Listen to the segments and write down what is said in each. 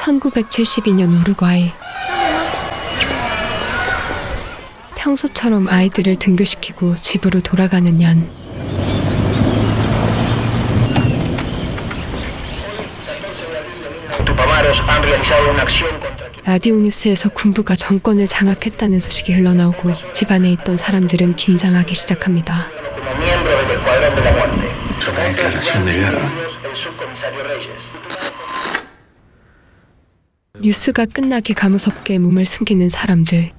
1972년 우루과이. 평소처럼 아이들을 등교시키고 집으로 돌아가는 얀. 라디오 뉴스에서 군부가 정권을 장악했다는 소식이 흘러나오고 집안에 있던 사람들은 긴장하기 시작합니다. 뉴스가 끝나기 가무섭게 몸을 숨기는 사람들.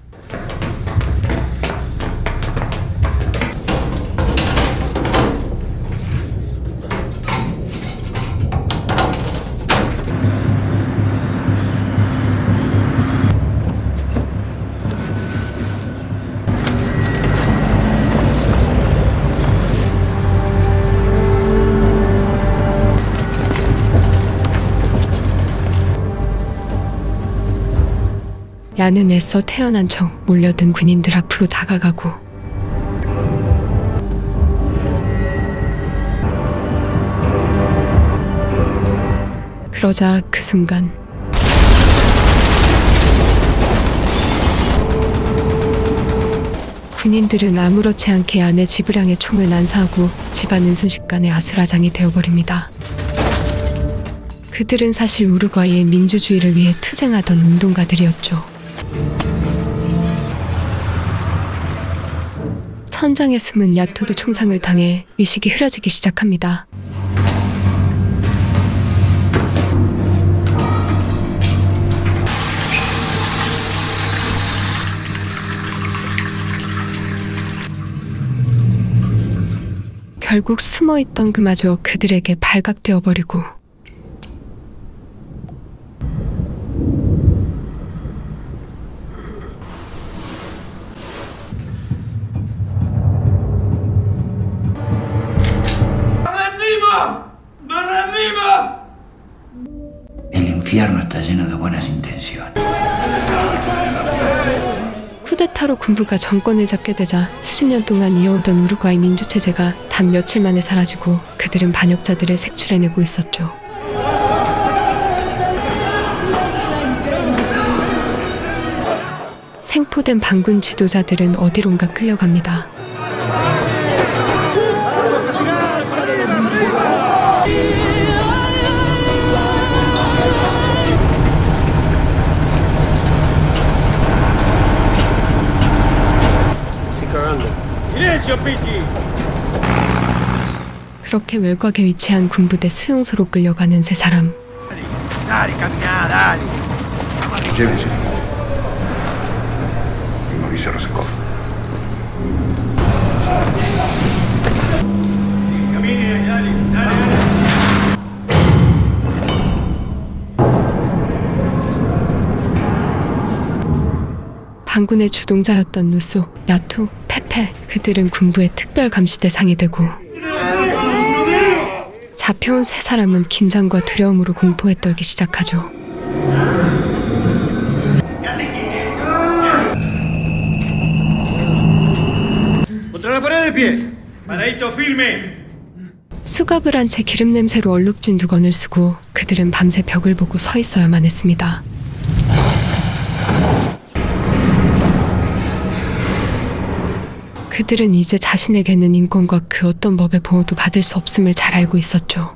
얀은 애써 태어난 척 몰려든 군인들 앞으로 다가가고 그러자 그 순간 군인들은 아무렇지 않게 얀의 집을 향해 총을 난사하고 집안은 순식간에 아수라장이 되어버립니다. 그들은 사실 우루과이의 민주주의를 위해 투쟁하던 운동가들이었죠. 천장에 숨은 야토도 총상을 당해 의식이 흐려지기 시작합니다. 결국 숨어있던 그마저 그들에게 발각되어 버리고 El infierno está lleno de buenas intenciones. 쿠데타로 군부가 정권을 잡게 되자 수십 년 동안 이어오던 우루과이 민주체제가 단 며칠 만에 사라지고 그들은 반역자들을 색출해내고 있었죠. 생포된 반군 지도자들은 어디론가 끌려갑니다. 그렇게 외곽에 위치한 군부대 수용소로 끌려가는 세 사람. 반군의 주동자였던 루소, 야토, 페페, 그들은 군부의 특별 감시 대상이 되고 잡혀온 세 사람은 긴장과 두려움으로 공포에 떨기 시작하죠. 수갑을 한 채 기름 냄새로 얼룩진 두건을 쓰고 그들은 밤새 벽을 보고 서 있어야만 했습니다. 그들은 이제 자신에게는 인권과 그 어떤 법의 보호도 받을 수 없음을 잘 알고 있었죠.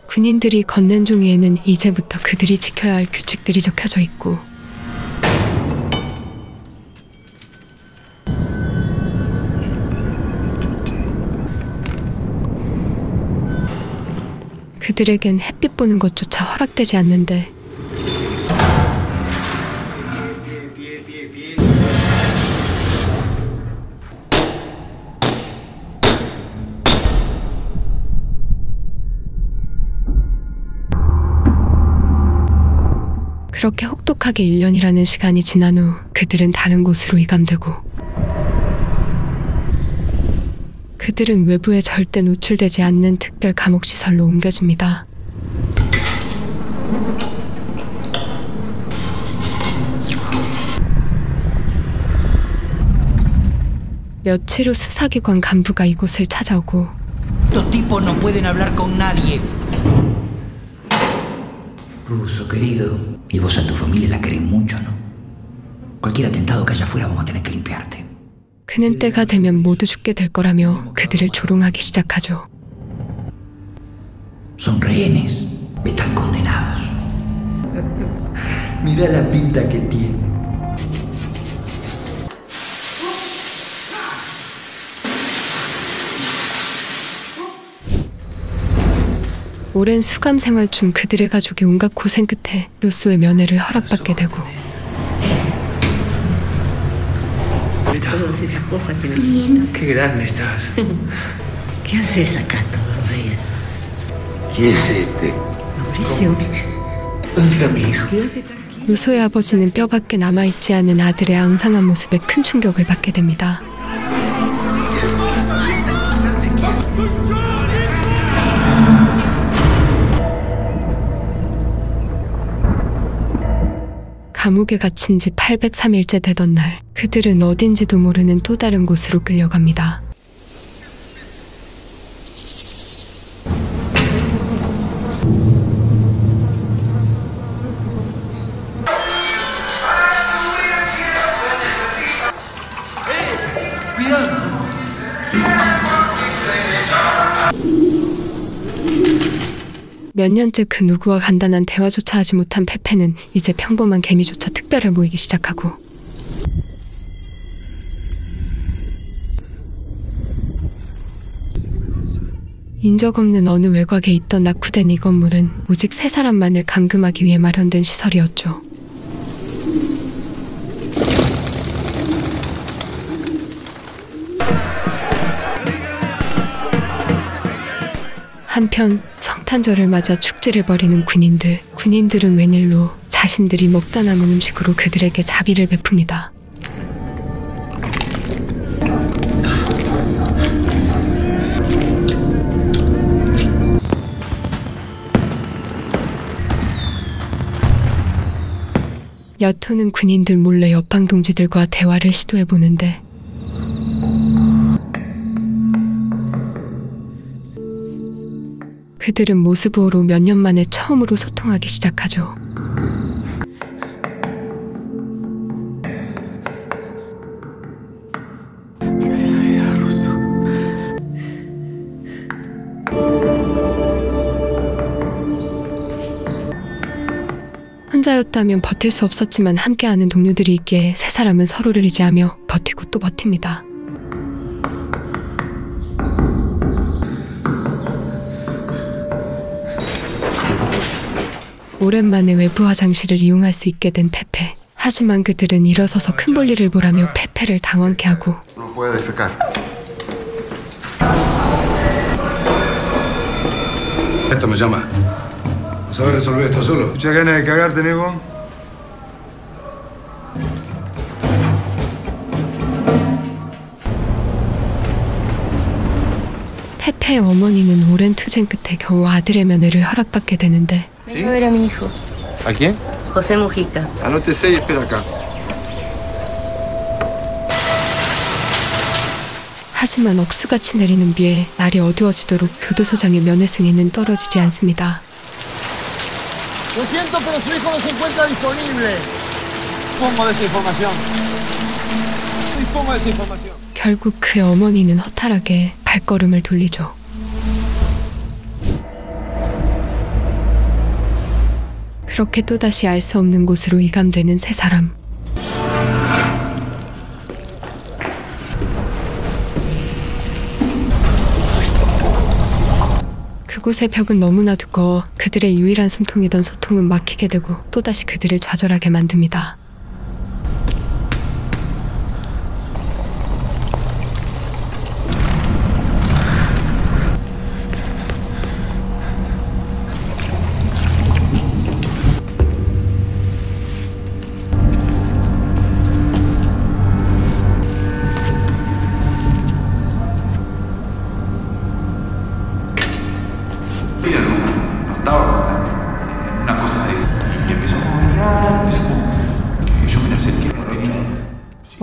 군인들이 건넨 종이에는 이제부터 그들이 지켜야 할 규칙들이 적혀져 있고 그들에겐 햇빛 보는 것조차 허락되지 않는데 그렇게 혹독하게 1년이라는 시간이 지난 후 그들은 다른 곳으로 이감되고 그들은 외부에 절대 노출되지 않는 특별 감옥시설로 옮겨집니다. 며칠 후 수사기관 간부가 이곳을 찾아오고 Estos tipos no pueden hablar con nadie. Ruso, querido. Y vos a tu familia la querés mucho, ¿no? Cualquier atentado que haya afuera vamos a tener que limpiarte. 그는 때가 되면 모두 죽게 될 거라며 그들을 조롱하기 시작하죠. Son rehenes. Están condenados. Mira la pinta que tiene. 오랜 수감 생활 중 그들의 가족이 온갖 고생 끝에 루소의 면회를 허락받게 되고 Qué grande estás. ¿Qué haces acá todos los días? ¿Quién es este? Mauricio, ¿Dónde está mi hijo? quédate tranquilo. 루소의 아버지는 뼈밖에 남아있지 않은 아들의 앙상한 모습에 큰 충격을 받게 됩니다. 감옥에 갇힌 지 803일째 되던 날, 그들은 어딘지도 모르는 또 다른 곳으로 끌려갑니다. 몇 년째 그 누구와 간단한 대화조차 하지 못한 페페는 이제 평범한 개미조차 특별해 보이기 시작하고 인적 없는 어느 외곽에 있던 낙후된 이 건물은 오직 세 사람만을 감금하기 위해 마련된 시설이었죠. 한편 성탄절을 맞아 축제를 벌이는 군인들은 웬일로 자신들이 먹다 남은 음식으로 그들에게 자비를 베풉니다. 여토는 군인들 몰래 옆방 동지들과 대화를 시도해보는데 그들은 모스부호로 몇 년 만에 처음으로 소통하기 시작하죠. 혼자였다면 버틸 수 없었지만 함께하는 동료들이 있기에 세 사람은 서로를 의지하며 버티고 또 버팁니다. 오랜만에 외부 화장실을 이용할 수 있게 된 페페. 하지만 그들은 일어서서 큰 볼일을 보라며 페페를 당황케 하고 No puede defecar. Esto me llama. ¿No sabes resolver esto solo? ¿Muchas ganas de cagarte, Nego? 페페의 어머니는 오랜 투쟁 끝에 겨우 아들의 면회를 허락받게 되는데 Vengo a ver a mi hijo, ¿A quién? José Mujica. Anótese y espera acá. 하지만 억수같이 내리는 비에 날이 어두워지도록 교도소장의 면회 승인은 떨어지지 않습니다. Lo siento, pero su hijo no se encuentra disponible. Dispongo de esa información. Dispongo de esa información. 결국 그의 어머니는 허탈하게 발걸음을 돌리죠. 그렇게 또다시 알 수 없는 곳으로 이감되는 세 사람. 그곳의 벽은 너무나 두꺼워 그들의 유일한 숨통이던 소통은 막히게 되고 또다시 그들을 좌절하게 만듭니다. No estaba una cosa de eso. Y empezó a mirar, empezó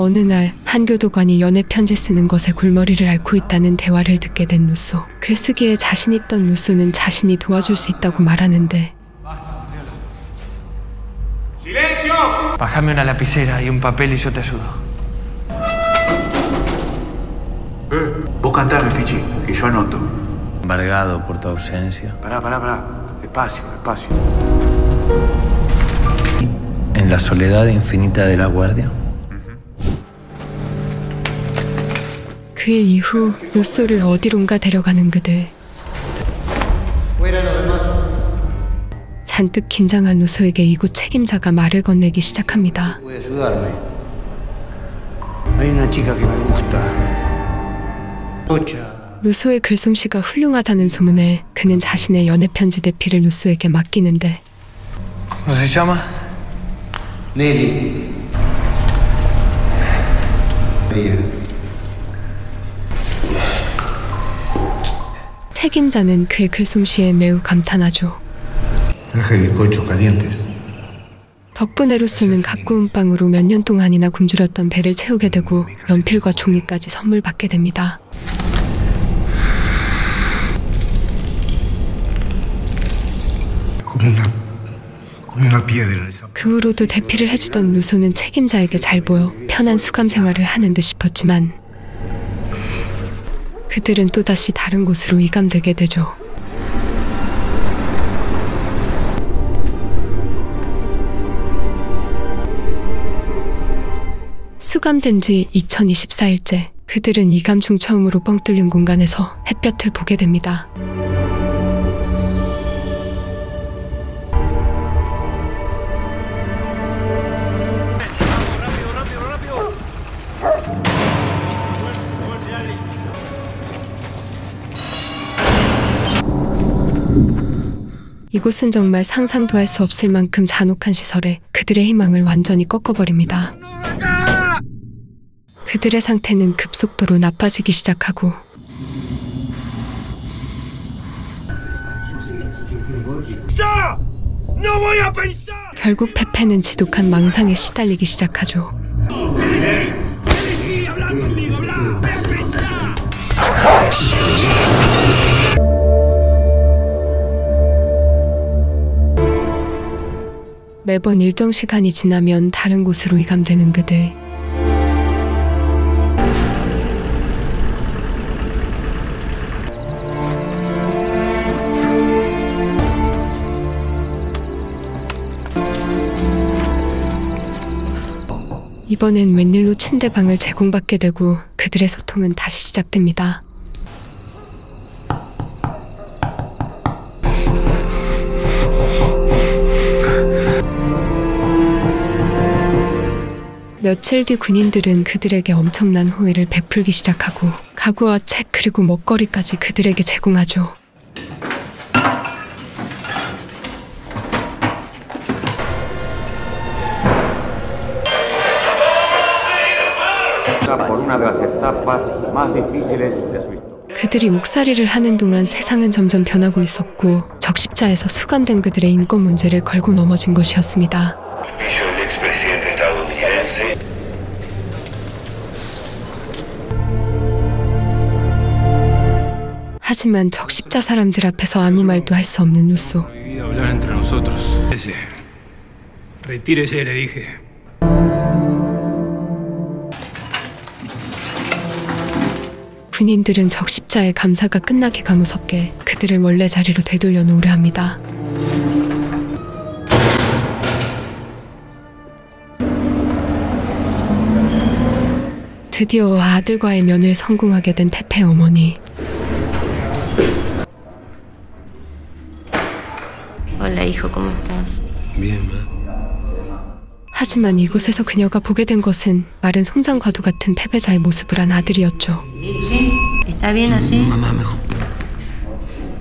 어느 날 한 교도관이 연애 편지 쓰는 것에 골머리를 앓고 있다는 대화를 듣게 된 루소. 글쓰기에 자신 있던 루소는 자신이 도와줄 수 있다고 말하는데 Bájame una lapicera y un papel y yo te ayudo. Vos cantame, Pichi, que yo anoto. Embargado por tu ausencia. Pará. Despacio. En la soledad infinita de la guardia. 그일 이후 루소를 어디론가 데려가는 그들. 잔뜩 긴장한 루소에게 이곳 책임자가 말을 건네기 시작합니다. Puede ayudarme. Hay una chica que me gusta. Tocha. 루소의 글솜씨가 훌륭하다는 소문에 그는 자신의 연애 편지 대피를 루소에게 맡기는데 ¿Cómo se llama? Nelly. 책임자는 그의 글솜씨에 매우 감탄하죠. Traje bizcochos calientes. 덕분에 루소는 가꾸운 빵으로 몇 년 동안이나 굶주렸던 배를 채우게 되고 연필과 종이까지 선물 받게 됩니다. Como una piedra. 그 후로도 대피를 해주던 루소는 책임자에게 잘 보여 편한 수감 생활을 하는 듯 싶었지만 그들은 또다시 다른 곳으로 이감되게 되죠. 수감된 지 2024일째 그들은 이감 중 처음으로 뻥 뚫린 공간에서 햇볕을 보게 됩니다. 이곳은 정말 상상도 할 수 없을 만큼 잔혹한 시설에 그들의 희망을 완전히 꺾어버립니다. 그들의 상태는 급속도로 나빠지기 시작하고 결국 페페는 지독한 망상에 시달리기 시작하죠. 매번 일정 시간이 지나면 다른 곳으로 이감되는 그들. 이번엔 웬일로 침대방을 제공받게 되고 그들의 소통은 다시 시작됩니다. 며칠 뒤 군인들은 그들에게 엄청난 호의를 베풀기 시작하고 가구와 책 그리고 먹거리까지 그들에게 제공하죠. 그들이 옥살이를 하는 동안 세상은 점점 변하고 있었고 적십자에서 수감된 그들의 인권 문제를 걸고 넘어진 것이었습니다. 하지만 적십자 사람들 앞에서 아무 말도 할 수 없는 루소. 군인들은 적십자의 감사가 끝나기가 무섭게 그들을 원래 자리로 되돌려 놓으려 합니다. 드디어 아들과의 면회에 성공하게 된 페페 어머니. Hola, hijo, ¿cómo estás? Bien, ma. 하지만 이곳에서 그녀가 보게 된 것은 마른 송장과도 같은 패배자의 모습을 한 아들이었죠. ¿Está bien así? Mamá, mejor.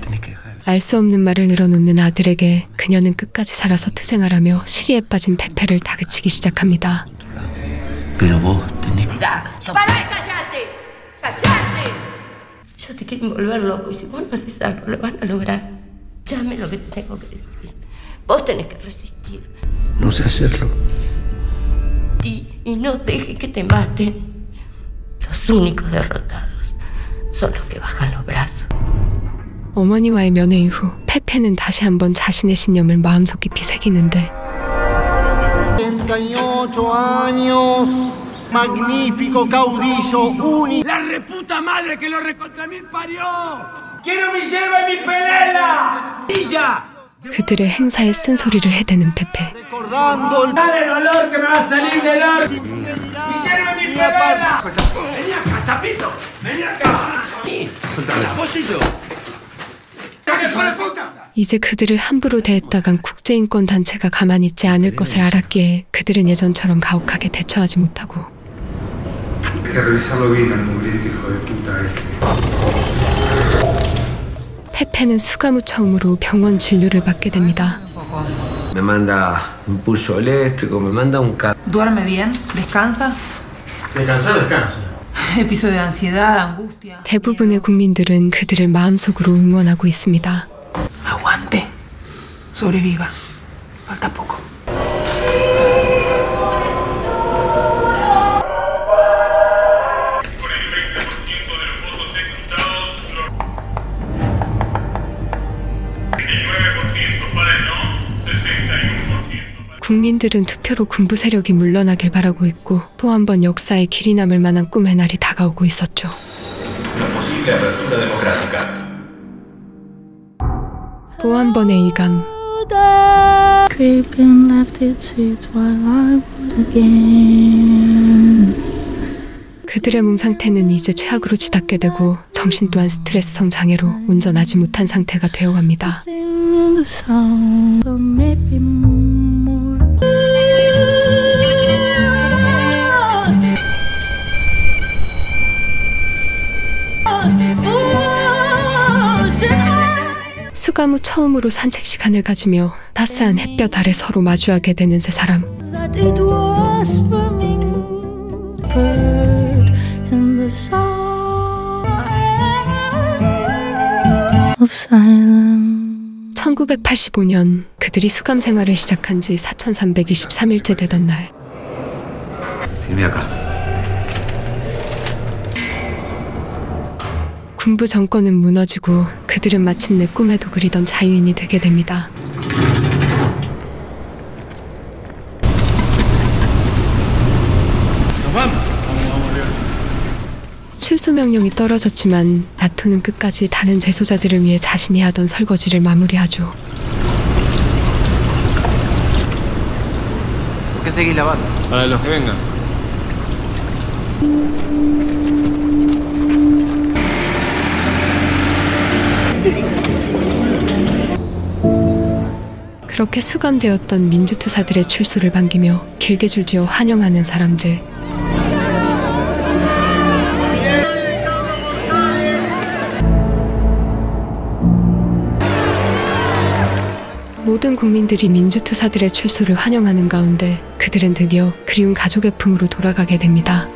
Tenés que dejar. 알 수 없는 말을 늘어놓는 아들에게 그녀는 끝까지 살아서 투쟁하라며 시리에 빠진 페페를 다그치기 시작합니다. Pero vos tenés que... ¡Pará, cállate! ¡Cállate! Yo te quiero volver loco y si vos no haces algo lo van a lograr. Llame lo que te tengo que decir. Vos tenés que resistir. No sé hacerlo. Y y no dejes que te maten. Los únicos derrotados son los que bajan los brazos. 어머니와의 면회 이후 페페는 다시 한번 자신의 신념을 마음속 깊이 새기는데 38 años, magnífico caudillo, único. ¡La reputa madre que lo recontra mil parió! ¡Quiero mi yerba y mi pelela! ¡Villa! 그들의 행사에 쓴소리를 해대는 페페. ¡Dale el olor que me va a salir del orto! ¡Mi yerba y mi pelela! ¡Vení acá, sapito! ¡Vení acá! ¡Vos y yo! 이제 그들을 함부로 대했다간 국제인권단체가 가만히 있지 않을 것을 알았기에 그들은 예전처럼 가혹하게 대처하지 못하고 페페는 수감 후 처음으로 병원 진료를 받게 됩니다. Me manda un pulso eléctrico, me manda un ¿Duerme bien? ¿Descansa? Descansa. Episodio de ansiedad, angustia. 대부분의 국민들은 그들을 마음속으로 응원하고 있습니다. Aguante. Sobreviva. Falta poco. 국민들은 투표로 군부 세력이 물러나길 바라고 있고 또 한 번 역사에 길이 남을 만한 꿈의 날이 다가오고 있었죠. 또 한 번의 이감. 그들의 몸 상태는 이제 최악으로 치닫게 되고 정신 또한 스트레스성 장애로 온전하지 못한 상태가 되어갑니다. 수감 후 처음으로 산책 시간을 가지며 따스한 햇볕 아래 서로 마주하게 되는 세 사람. (1985년) 그들이 수감 생활을 시작한 지 4,323일째 되던 날. 군부 정권은 무너지고 그들은 마침내 꿈에도 그리던 자유인이 되게 됩니다. 출소 명령이 떨어졌지만 나토는 끝까지 다른 재소자들을 위해 자신이 하던 설거지를 마무리하죠. ¿Por qué seguís lavando? Para los que vengan. 그렇게 수감되었던 민주투사들의 출소를 반기며 길게 줄지어 환영하는 사람들. 모든 국민들이 민주투사들의 출소를 환영하는 가운데 그들은 드디어 그리운 가족의 품으로 돌아가게 됩니다.